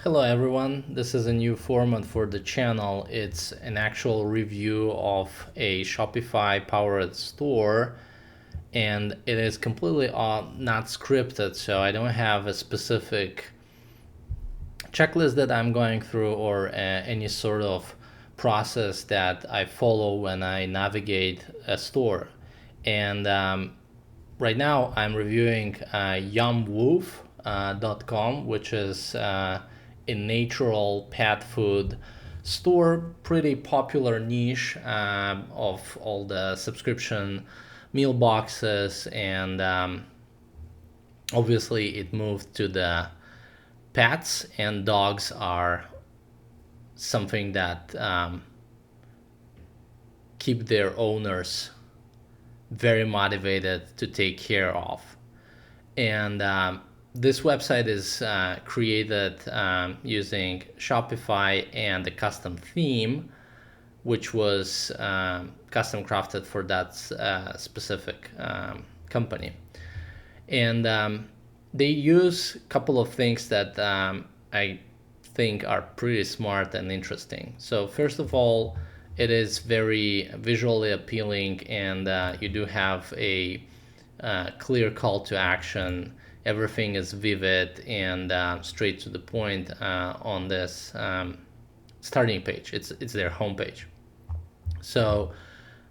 Hello everyone, this is a new format for the channel. It's an actual review of a Shopify powered store, and it is completely not scripted, so I don't have a specific checklist that I'm going through or any sort of process that I follow when I navigate a store. And right now I'm reviewing Yumwoof.com, which is a natural pet food store, pretty popular niche of all the subscription meal boxes, and obviously it moved to the pets, and dogs are something that keep their owners very motivated to take care of. And this website is created using Shopify and a custom theme, which was custom crafted for that specific company. And they use a couple of things that I think are pretty smart and interesting. So first of all, it is very visually appealing, and you do have a clear call to action. Everything is vivid and straight to the point on this starting page. It's their homepage. So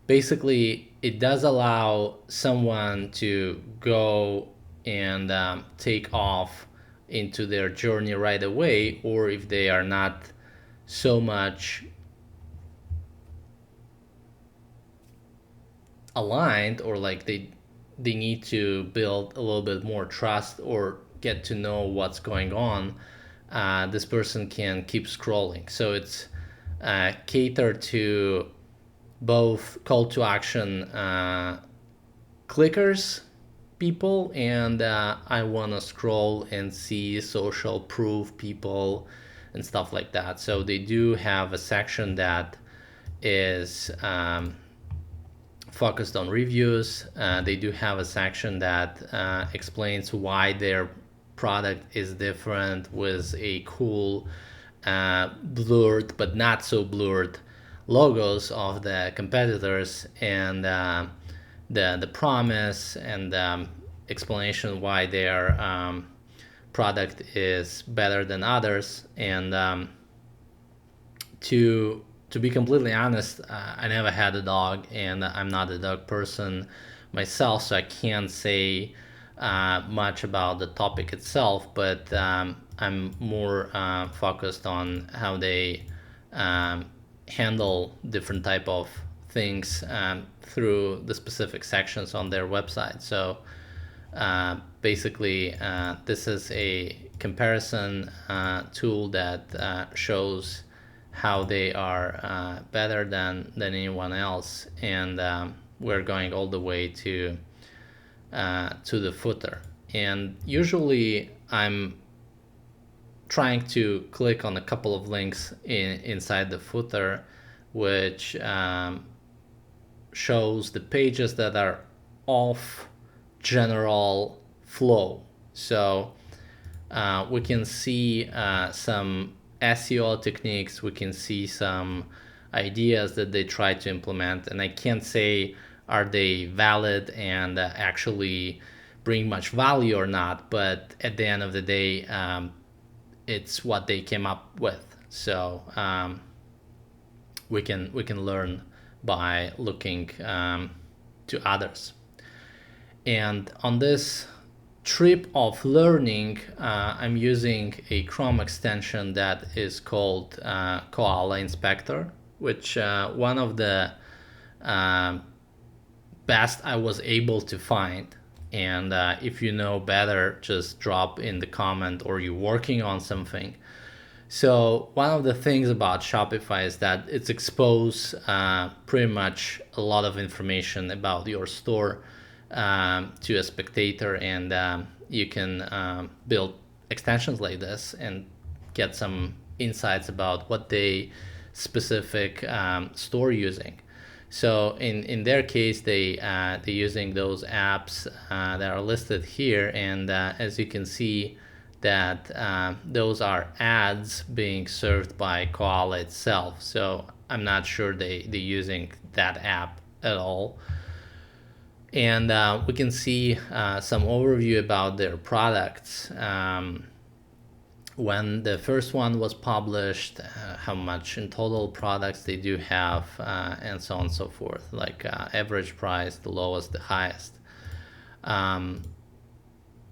basically, it does allow someone to go and take off into their journey right away, or if they are not so much aligned, or like they need to build a little bit more trust or get to know what's going on, this person can keep scrolling. So it's catered to both call to action clickers people, and I want to scroll and see social proof people and stuff like that. So they do have a section that is focused on reviews. They do have a section that explains why their product is different, with a cool blurred but not so blurred logos of the competitors, and the promise and explanation why their product is better than others. And to be completely honest, I never had a dog, and I'm not a dog person myself, so I can't say much about the topic itself, but I'm more focused on how they handle different type of things through the specific sections on their website. So basically, this is a comparison tool that shows how they are better than anyone else, and we're going all the way to the footer. And usually I'm trying to click on a couple of links inside the footer, which shows the pages that are off general flow. So we can see some SEO techniques, we can see some ideas that they try to implement, and I can't say are they valid and actually bring much value or not, but at the end of the day, it's what they came up with. So we can learn by looking to others. And on this trip of learning, I'm using a Chrome extension that is called Koala Inspector, which one of the best I was able to find. And if you know better, just drop in the comment, or you're working on something. So one of the things about Shopify is that it's exposed pretty much a lot of information about your store to a spectator, and you can build extensions like this and get some insights about what they specific store using. So in their case, they're using those apps that are listed here, and as you can see, that those are ads being served by Koala itself. So I'm not sure they're using that app at all. And we can see some overview about their products. When the first one was published, how much in total products they do have, and so on and so forth, like average price, the lowest, the highest.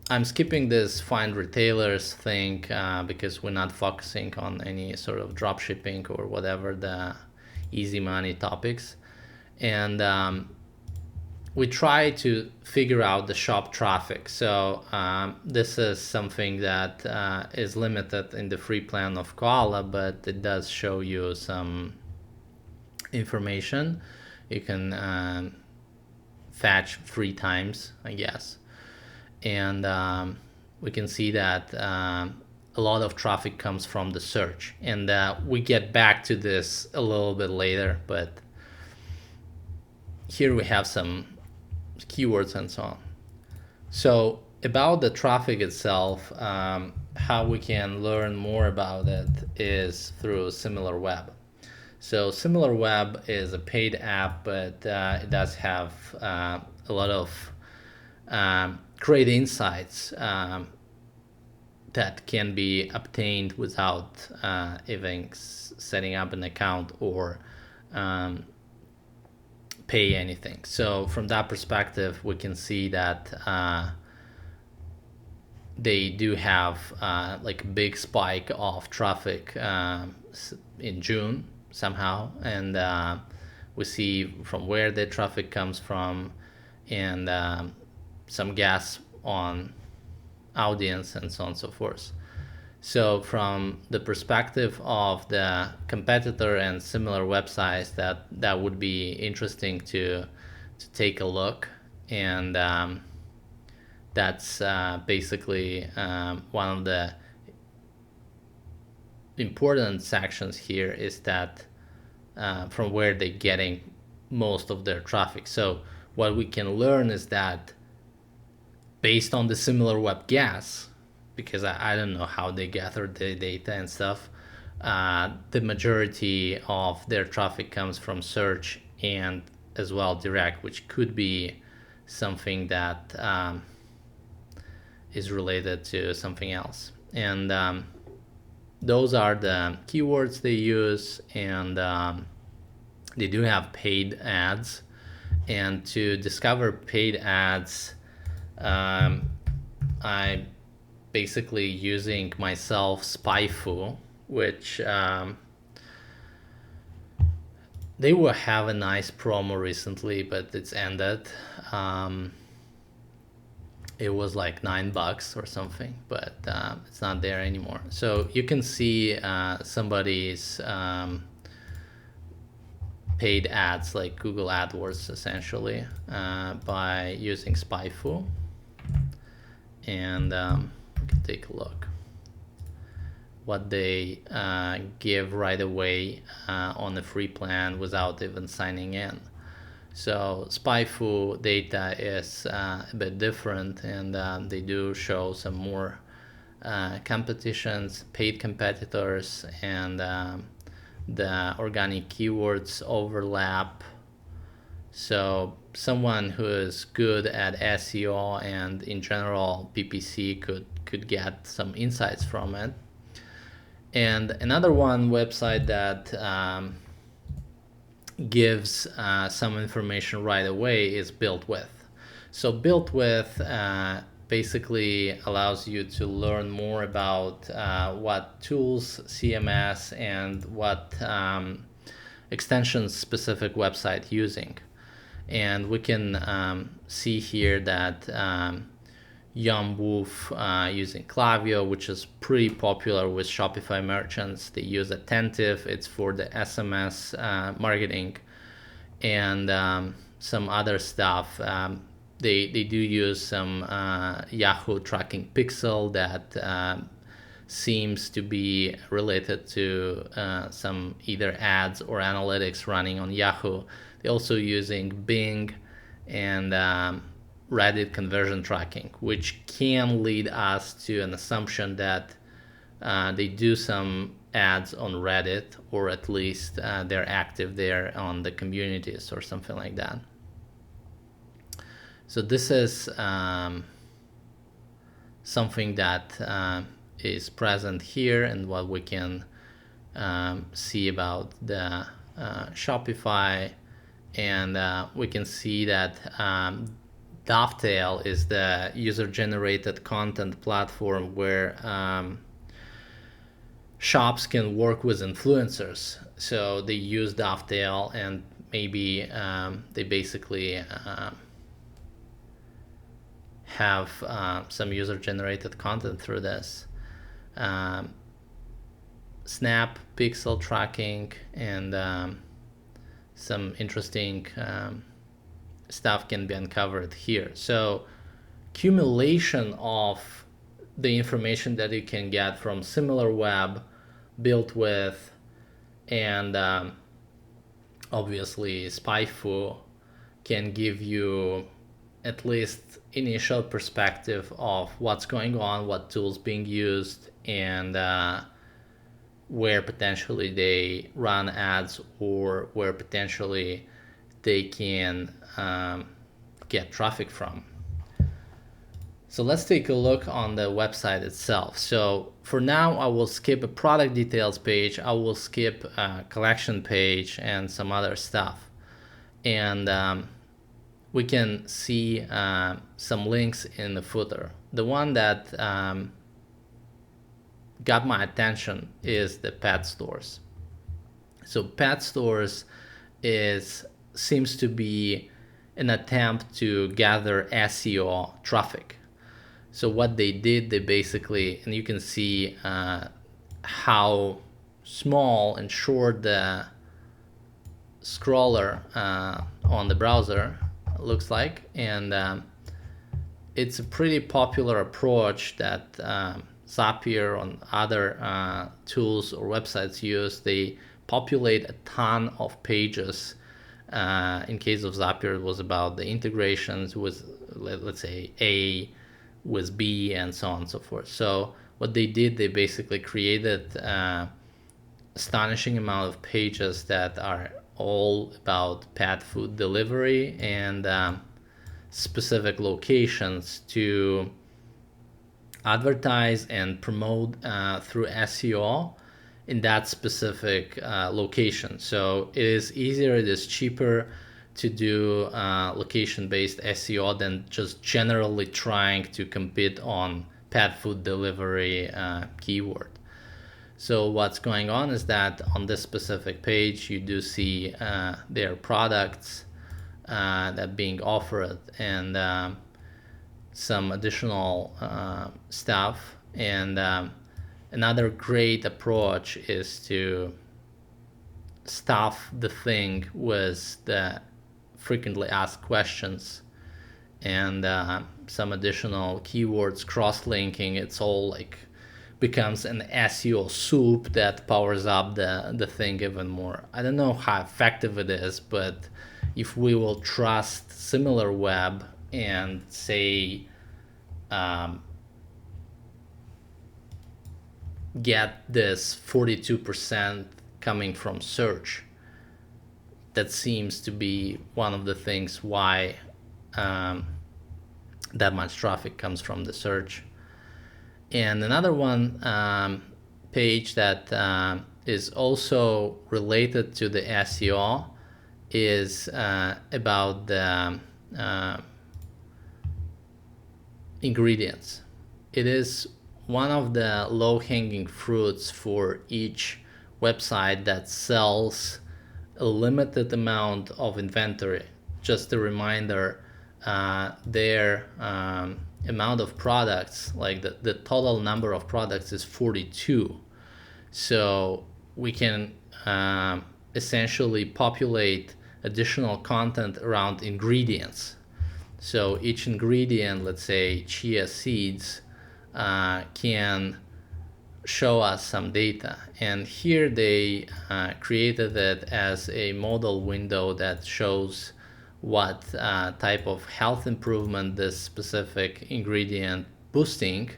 I'm skipping this find retailers thing because we're not focusing on any sort of drop shipping or whatever the easy money topics. And we try to figure out the shop traffic. So this is something that is limited in the free plan of Koala, but it does show you some information. You can fetch 3 times, I guess. And we can see that a lot of traffic comes from the search. And we get back to this a little bit later, but here we have some keywords and so on. So about the traffic itself, how we can learn more about it is through Similarweb. So Similarweb is a paid app, but it does have a lot of great insights that can be obtained without even setting up an account or pay anything. So from that perspective, we can see that they do have like a big spike of traffic in June somehow, and we see from where the traffic comes from, and some guess on audience and so on and so forth. So from the perspective of the competitor and similar websites, that would be interesting to take a look. And that's basically one of the important sections here, is that from where they're getting most of their traffic. So what we can learn is that based on the Similarweb guess, because I don't know how they gather the data and stuff, the majority of their traffic comes from search and as well direct, which could be something that is related to something else. And those are the keywords they use, and they do have paid ads. And to discover paid ads, I basically using myself SpyFu, which they will have a nice promo recently, but it's ended. It was like $9 or something, but it's not there anymore. So you can see somebody's paid ads, like Google AdWords essentially, by using SpyFu. And we can take a look what they give right away on the free plan without even signing in. So SpyFu data is a bit different, and they do show some more competitions, paid competitors, and the organic keywords overlap. So someone who is good at SEO and in general PPC could get some insights from it. And another one website that gives some information right away is Builtwith. So Builtwith basically allows you to learn more about what tools, CMS, and what extensions specific website using. And we can see here that Yumwoof using Klaviyo, which is pretty popular with Shopify merchants. They use Attentive, it's for the SMS marketing, and some other stuff. They do use some Yahoo tracking pixel that seems to be related to some either ads or analytics running on Yahoo. They're also using Bing and Reddit conversion tracking, which can lead us to an assumption that they do some ads on Reddit, or at least they're active there on the communities or something like that. So this is something that is present here, and what we can see about the Shopify. And we can see that Dovetail is the user-generated content platform where shops can work with influencers. So they use Dovetail, and maybe they basically have some user-generated content through this. Snap pixel tracking, and some interesting stuff can be uncovered here. So accumulation of the information that you can get from Similarweb, Builtwith, and obviously SpyFu can give you at least initial perspective of what's going on, what tools being used, and where potentially they run ads, or where potentially they can get traffic from. So let's take a look on the website itself. So for now, I will skip a product details page, I will skip a collection page and some other stuff. And we can see some links in the footer. The one that got my attention is the pet stores. So pet stores seems to be an attempt to gather SEO traffic. So what they did, they basically, and you can see how small and short the scroller on the browser looks like, and it's a pretty popular approach that Zapier and other tools or websites use. They populate a ton of pages. In case of Zapier, it was about the integrations with, let's say, A with B and so on and so forth. So what they did, they basically created astonishing amount of pages that are all about pet food delivery and specific locations to advertise and promote through SEO in that specific location. So it is easier, it is cheaper to do location-based SEO than just generally trying to compete on pet food delivery keyword. So what's going on is that on this specific page, you do see their products that being offered, and some additional stuff. And another great approach is to stuff the thing with the frequently asked questions and some additional keywords, cross-linking. It's all like becomes an SEO soup that powers up the thing even more. I don't know how effective it is, but if we will trust Similarweb and say get this 42% coming from search, that seems to be one of the things why that much traffic comes from the search. And another one page that is also related to the SEO is about the ingredients. It is one of the low-hanging fruits for each website that sells a limited amount of inventory. Just a reminder, their amount of products, like the total number of products is 42. So we can essentially populate additional content around ingredients. So each ingredient, let's say chia seeds, can show us some data. And here they created it as a modal window that shows what type of health improvement this specific ingredient boosting,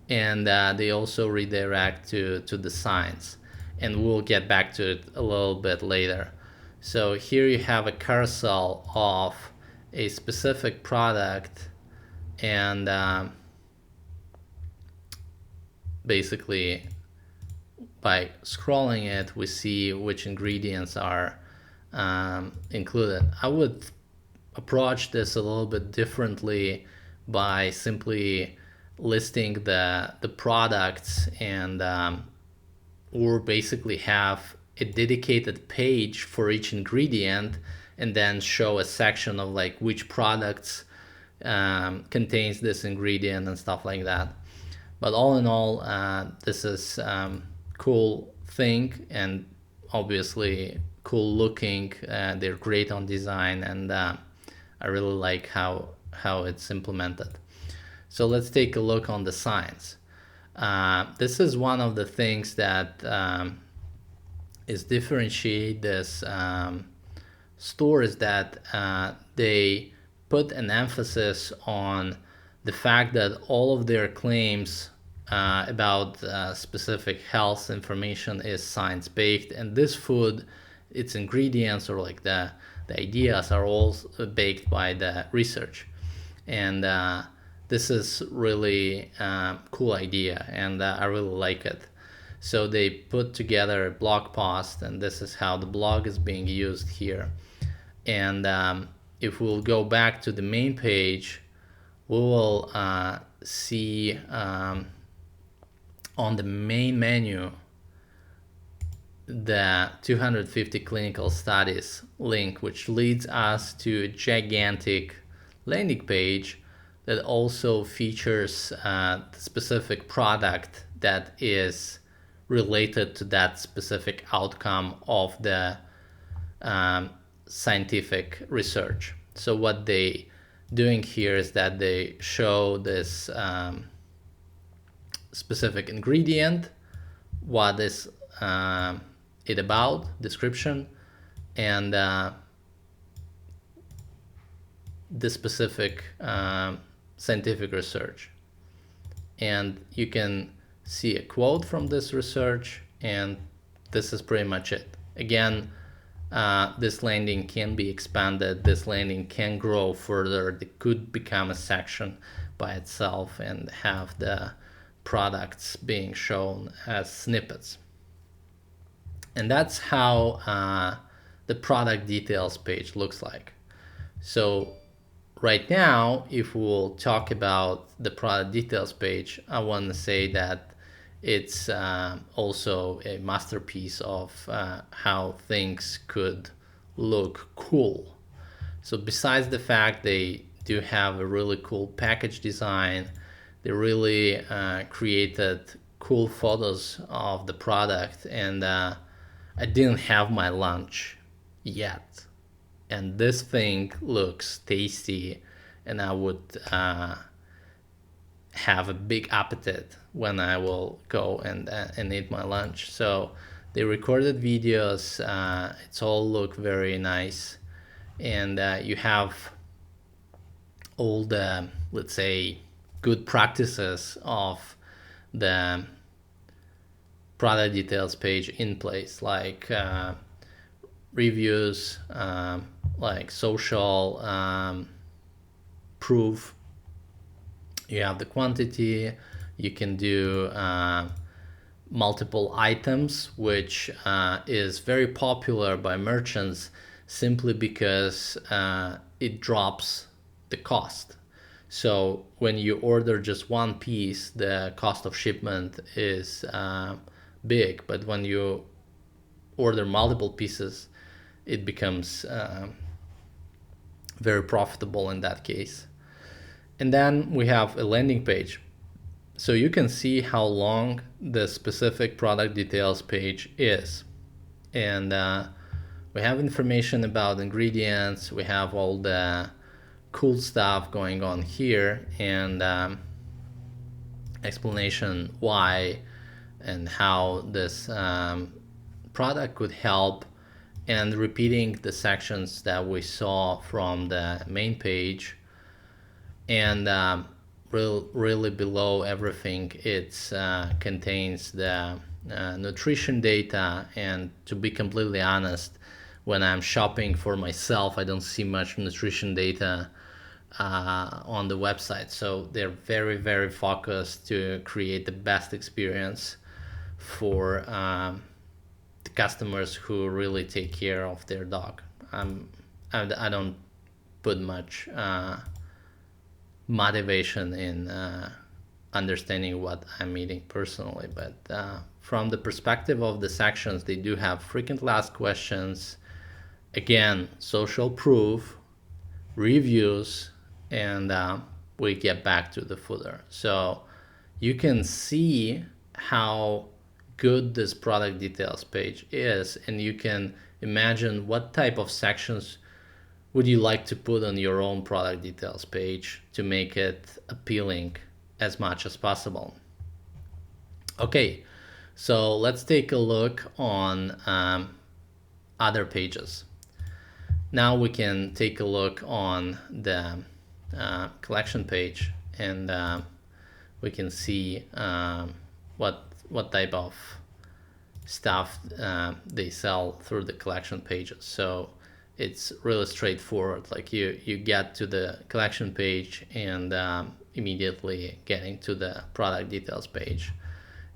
and they also redirect to the science, and we'll get back to it a little bit later. So here you have a carousel of a specific product, and basically by scrolling it we see which ingredients are included. I would approach this a little bit differently by simply listing the products, and or basically have a dedicated page for each ingredient, and then show a section of like which products contains this ingredient and stuff like that. But all in all, this is cool thing, and obviously cool looking. They're great on design, and I really like how it's implemented. So let's take a look on the science. This is one of the things that is differentiate this store, is that they put an emphasis on the fact that all of their claims about specific health information is science-based, and this food, its ingredients, or like the ideas, are all baked by the research. And this is really cool idea, and I really like it. So they put together a blog post, and this is how the blog is being used here. And if we'll go back to the main page, we will see on the main menu the 250 clinical studies link, which leads us to a gigantic landing page that also features the specific product that is related to that specific outcome of the scientific research. So what they doing here is that they show this specific ingredient, what is it about, description, and the specific scientific research. And you can see a quote from this research, and this is pretty much it. Again, this landing can be expanded, this landing can grow further, it could become a section by itself and have the products being shown as snippets. And that's how the product details page looks like. So right now, if we'll talk about the product details page, I want to say that it's also a masterpiece of how things could look cool. So besides the fact they do have a really cool package design, they really created cool photos of the product, and I didn't have my lunch yet, and this thing looks tasty, and I would have a big appetite when I will go and eat my lunch. So they recorded videos, it's all look very nice, and you have all the, let's say, good practices of the product details page in place, like reviews, like social proof. You have the quantity, you can do multiple items, which is very popular by merchants simply because it drops the cost. So when you order just one piece, the cost of shipment is big, but when you order multiple pieces, it becomes very profitable in that case. And then we have a landing page. So you can see how long the specific product details page is. And we have information about ingredients, we have all the cool stuff going on here, and explanation why and how this product could help and repeating the sections that we saw from the main page. And really below everything, it contains the nutrition data. And to be completely honest, when I'm shopping for myself, I don't see much nutrition data on the website. So they're very, very focused to create the best experience for the customers who really take care of their dog. I don't put much motivation in understanding what I'm eating personally, but from the perspective of the sections, they do have frequently asked questions, again, social proof, reviews, and we get back to the footer. So you can see how good this product details page is, and you can imagine what type of sections would you like to put on your own product details page to make it appealing as much as possible. Okay, so let's take a look on other pages. Now we can take a look on the collection page, and we can see what type of stuff they sell through the collection pages. So it's really straightforward. Like you get to the collection page and immediately getting to the product details page.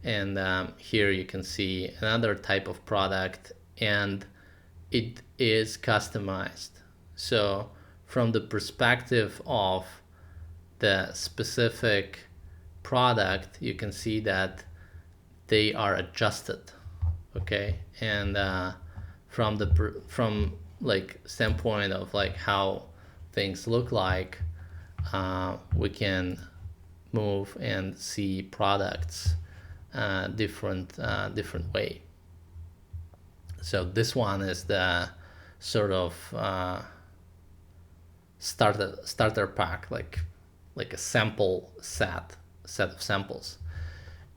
And here you can see another type of product, and it is customized. So from the perspective of the specific product, you can see that they are adjusted. Okay, and from like standpoint of like how things look like, we can move and see products different way. So this one is the sort of starter pack, like a sample set of samples.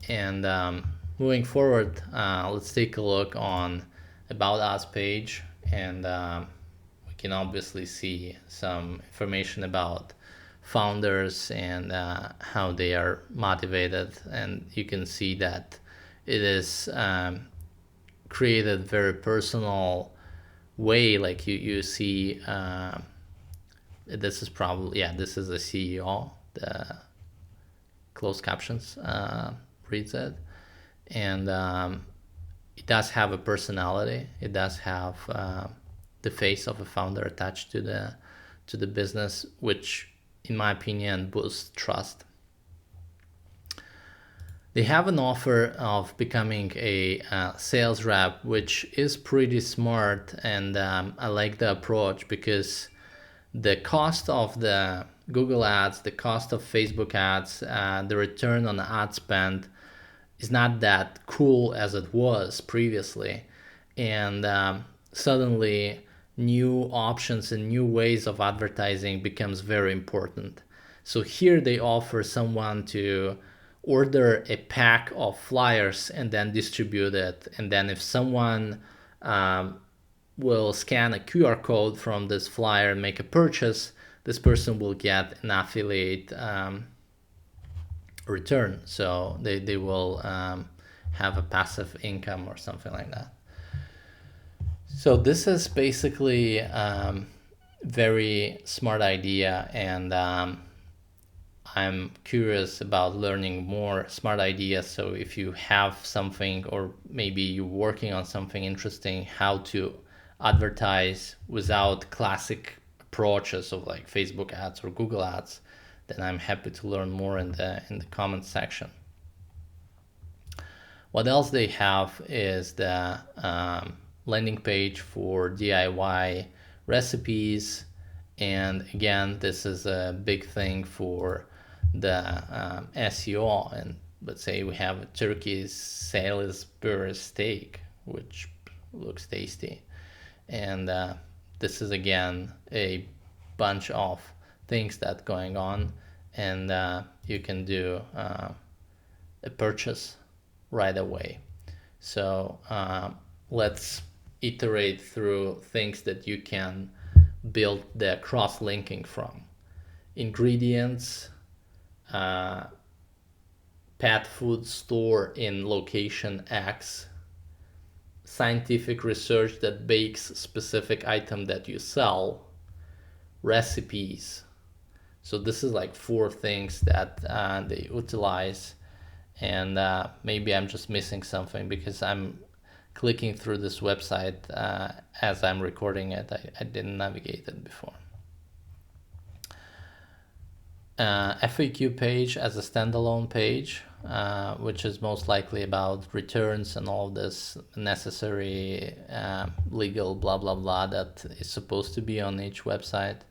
And moving forward, let's take a look on About Us page, and we can obviously see some information about founders and how they are motivated. And you can see that it is created very personal way. Like you see, this is probably, this is a CEO, the closed captions reads it. And it does have a personality. It does have the face of a founder attached to the business, which in my opinion boosts trust. They have an offer of becoming a sales rep, which is pretty smart, and I like the approach, because the cost of the Google ads, the cost of Facebook ads, the return on ad spend is not that cool as it was previously. And suddenly new options and new ways of advertising becomes very important. So here they offer someone to order a pack of flyers and then distribute it. And then if someone will scan a QR code from this flyer and make a purchase, this person will get an affiliate return. So they will have a passive income or something like that. So this is basically very smart idea, and I'm curious about learning more smart ideas. So if you have something, or maybe you're working on something interesting, how to advertise without classic approaches of like Facebook ads or Google ads, then I'm happy to learn more in the comments section. What else they have is the landing page for DIY recipes. And again, this is a big thing for the SEO. And let's say we have a turkey Salisbury steak, which looks tasty. And this is again a bunch of things that going on, and you can do a purchase right away. So let's iterate through things that you can build the cross-linking from. Ingredients, pet food store in location X, scientific research that bakes specific item that you sell, recipes. So this is like 4 things that they utilize, and maybe I'm just missing something because I'm clicking through this website as I'm recording it. I didn't navigate it before. FAQ page as a standalone page, which is most likely about returns and all this necessary legal blah blah blah that is supposed to be on each website.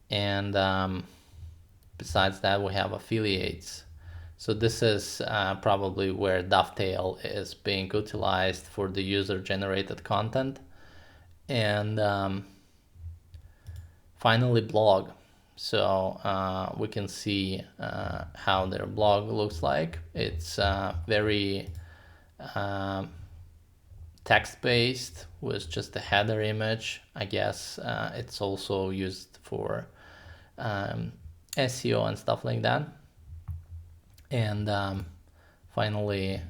And besides that, we have affiliates. So this is probably where Dovetail is being utilized for the user-generated content. And finally, blog. So we can see how their blog looks like. It's very text-based with just a header image. I guess it's also used for SEO and stuff like that. And finally,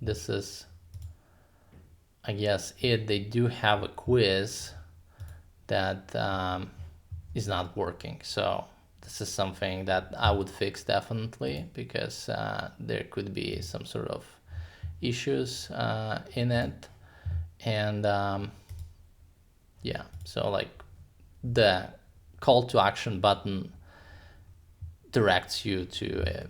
this is, I guess, it. They do have a quiz that is not working. So this is something that I would fix definitely, because there could be some sort of issues in it. And yeah, so like the call to action button directs you to a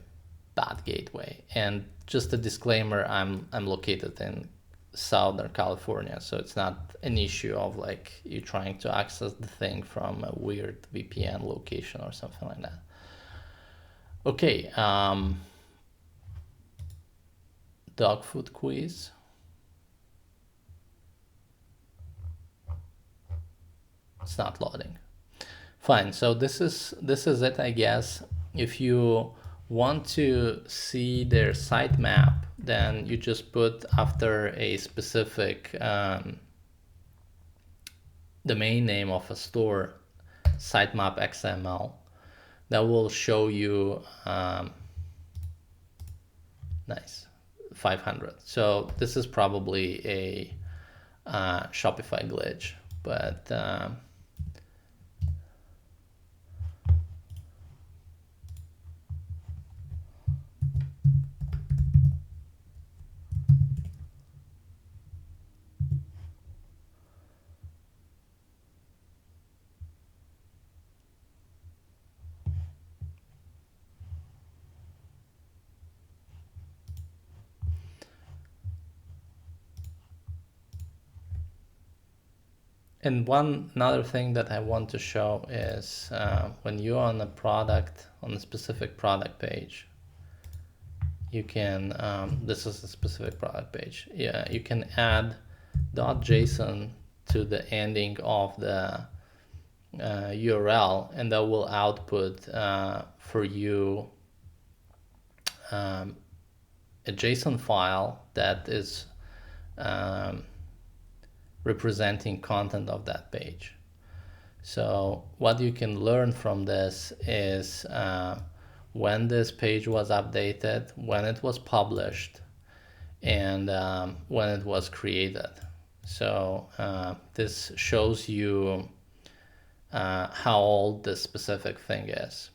bad gateway. And just a disclaimer, I'm located in Southern California, so it's not an issue of like you trying to access the thing from a weird VPN location or something like that. Okay, dog food quiz. It's not loading. Fine, so this is it, I guess. If you want to see their sitemap, then you just put after a specific domain name of a store sitemap XML. That will show you nice 500. So this is probably a Shopify glitch, but and another thing that I want to show is when you're on a specific product page, you can, this is a specific product page. Yeah, you can add .json to the ending of the URL, and that will output for you a JSON file that is representing content of that page. So what you can learn from this is when this page was updated, when it was published, and when it was created. So this shows you how old this specific thing is.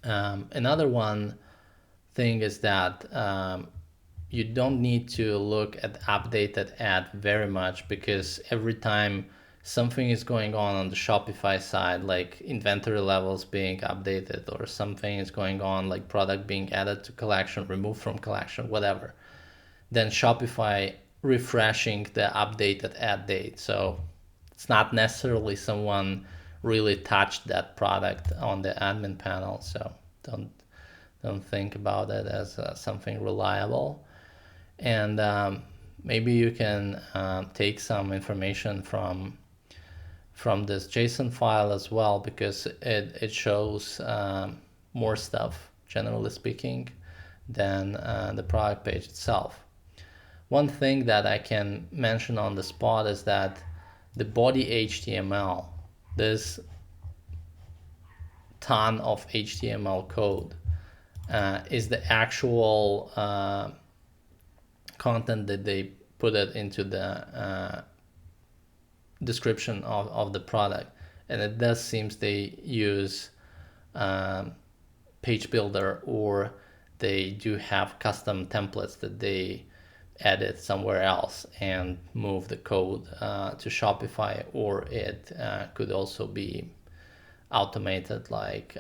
Another thing is that you don't need to look at updated ad very much, because every time something is going on the Shopify side, like inventory levels being updated, or something is going on like product being added to collection, removed from collection, whatever, then Shopify refreshing the updated ad date. So it's not necessarily someone really touched that product on the admin panel. So don't think about it as something reliable. And maybe you can take some information from this JSON file as well, because it shows more stuff, generally speaking, than the product page itself. One thing that I can mention on the spot is that the body HTML, this ton of HTML code, is the actual content that they put it into the description of the product. And it does seems they use page builder, or they do have custom templates that they edit somewhere else and move the code to Shopify, or it could also be automated like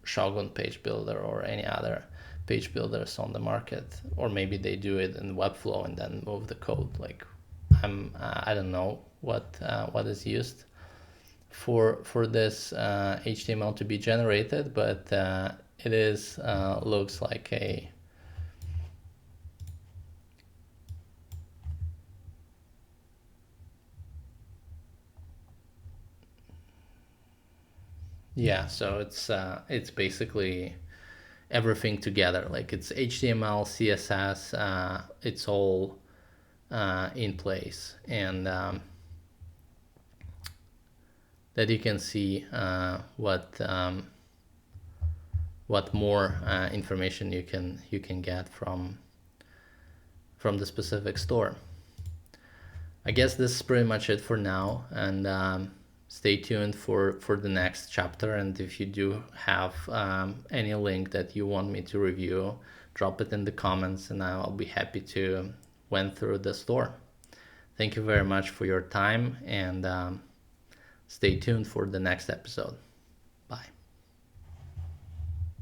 Shogun Page Builder or any other page builders on the market, or maybe they do it in Webflow and then move the code. Like I don't know what is used for this HTML to be generated, but it is looks like a yeah. So it's basically everything together. Like it's HTML, CSS, it's all in place, and that you can see what more information you can get from the specific store. I guess this is pretty much it for now, and stay tuned for the next chapter. And if you do have any link that you want me to review, drop it in the comments and I'll be happy to went through the store. Thank you very much for your time, and stay tuned for the next episode.